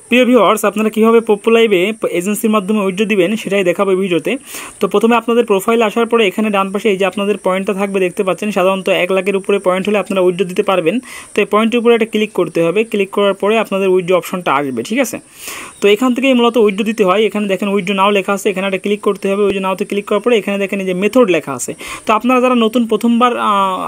প্রিয় ভিউয়ার্স, আপনারা কীভাবে পপ্পু লাইভে এজেন্সির মাধ্যমে উইথড্র দিবেন সেটাই দেখাবো এই ভিডিওতে। তো প্রথমে আপনাদের প্রোফাইলে আসার পরে এখানে ডান পাশে এই যে আপনাদের পয়েন্টটা থাকবে দেখতে পাচ্ছেন, সাধারণত 1 লাখের উপরে পয়েন্ট হলে আপনারা উইথড্র দিতে পারবেন। তো এই পয়েন্টের উপরে একটা ক্লিক করতে হবে, ক্লিক করার পরে আপনাদের উইথড্র অপশনটা আসবে, ঠিক আছে। তো এখান থেকেই মূলত উইথড্র দিতে হয়। এখানে দেখেন উইথড্র নাও লেখা আছে, এখানে একটা ক্লিক করতে হবে। উইথড্র নাওতে ক্লিক করার পরে এখানে দেখেন এই যে মেথড লেখা আছে। তো আপনারা যারা নতুন প্রথমবার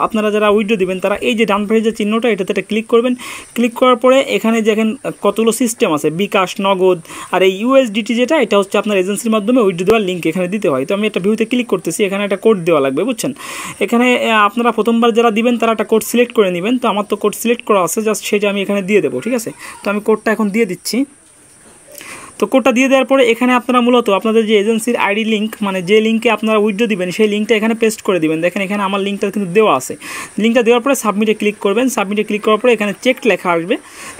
আপনারা যারা উইথড্র দিবেন তারা এই যে ডান পাশে যে চিহ্নটা এটাতে একটা ক্লিক করবেন। ক্লিক করার পরে এখানে দেখেন কতগুলো সিস্টেম আছে, বিকাশ, নগদ আর এই ইউএসডিটি যেটা এটা হচ্ছে আপনার এজেন্সির মাধ্যমে উইথড্র দেওয়ার লিঙ্ক এখানে দিতে হয়। তো আমি একটা ভিউতে ক্লিক করতেছি, এখানে একটা কোড দেওয়া লাগবে, বুঝছেন। এখানে আপনারা প্রথমবার যারা দিবেন তারা একটা কোড সিলেক্ট করে নেবেন। তো আমার তো কোড সিলেক্ট করা আছে, জাস্ট সেটা আমি এখানে দিয়ে দেবো, ঠিক আছে। তো আমি কোডটা এখন দিয়ে দিচ্ছি। তো কোডটা দিয়ে দেওয়ার পরে এখানে আপনারা মূলত আপনাদের যে এজেন্সির আইডি লিঙ্ক, মানে যে লিঙ্কে আপনারা উইথড্র দিবেন সেই লিঙ্কটা এখানে পেস্ট করে দিবেন। দেখেন এখানে আমার লিঙ্কটা কিন্তু দেওয়া আছে। লিঙ্কটা দেওয়ার পরে সাবমিটে ক্লিক করবেন। সাবমিটে ক্লিক করার পরে এখানে চেক লেখা আসবে,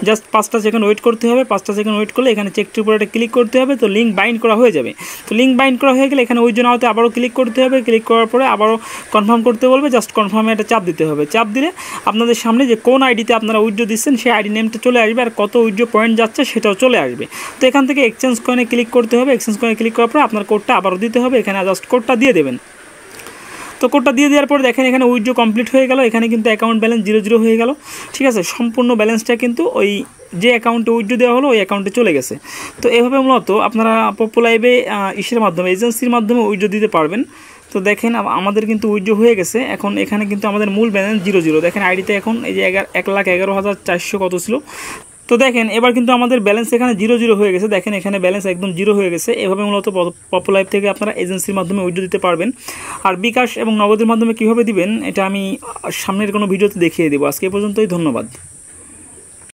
জাস্ট 5টা সেকেন্ড ওয়েট করতে হবে। 5টা সেকেন্ড ওয়েট করলে এখানে চেকটির উপরে একটা ক্লিক করতে হবে। তো লিঙ্ক বাইন্ড করা হয়ে যাবে। তো লিঙ্ক বাইন্ড করা হয়ে গেলে এখানে উইথড্র নাওতে আবারও ক্লিক করতে হবে। ক্লিক করার পরে আবারও কনফার্ম করতে বলবে, জাস্ট কনফার্মে একটা চাপ দিতে হবে। চাপ দিলে আপনাদের সামনে যে কোন আইডিতে আপনারা উইথড্র দিচ্ছেন সেই আইডি নেমটা চলে আসবে, আর কত উইথড্র পয়েন্ট যাচ্ছে সেটাও চলে আসবে। তো এখান থেকে এক্সচেঞ্জ কয়েনে ক্লিক করতে হবে। এক্সচেঞ্জ কয়েনে ক্লিক করার পরে আপনার কোডটা আবারও দিতে হবে। এখানে জাস্ট কোডটা দিয়ে দেবেন। তো কোডটা দিয়ে দেওয়ার পরে দেখেন এখানে উইথড্র কমপ্লিট হয়ে গেল। এখানে কিন্তু অ্যাকাউন্ট ব্যালেন্স 0 হয়ে গেল, ঠিক আছে। সম্পূর্ণ ব্যালেন্সটা কিন্তু ওই যে অ্যাকাউন্টে উইথড্র দেওয়া হলো ওই অ্যাকাউন্টে চলে গেছে। তো এভাবে মূলত আপনারা পপ্পু লাইভে ইসের মাধ্যমে এজেন্সির মাধ্যমে উইথড্র দিতে পারবেন। তো দেখেন আমাদের কিন্তু উইথড্র হয়ে গেছে। এখন এখানে কিন্তু আমাদের মূল ব্যালেন্স 0 দেখেন আইডিতে এখন এই যে 1,11,400 কত ছিল। তো দেখেন এবার কিন্তু আমাদের ব্যালেন্স এখানে 0 হয়ে গেছে। দেখেন এখানে ব্যালেন্স একদম 0 হয়ে গেছে। এভাবে মূলত পপ্পু লাইভ থেকে আপনারা এজেন্সির মাধ্যমে উইথড্র দিতে পারবেন। আর বিকাশ এবং নগদের মাধ্যমে কীভাবে দিবেন এটা আমি সামনের কোনো ভিডিওতে দেখিয়ে দেবো। আজকে এ পর্যন্তই, ধন্যবাদ।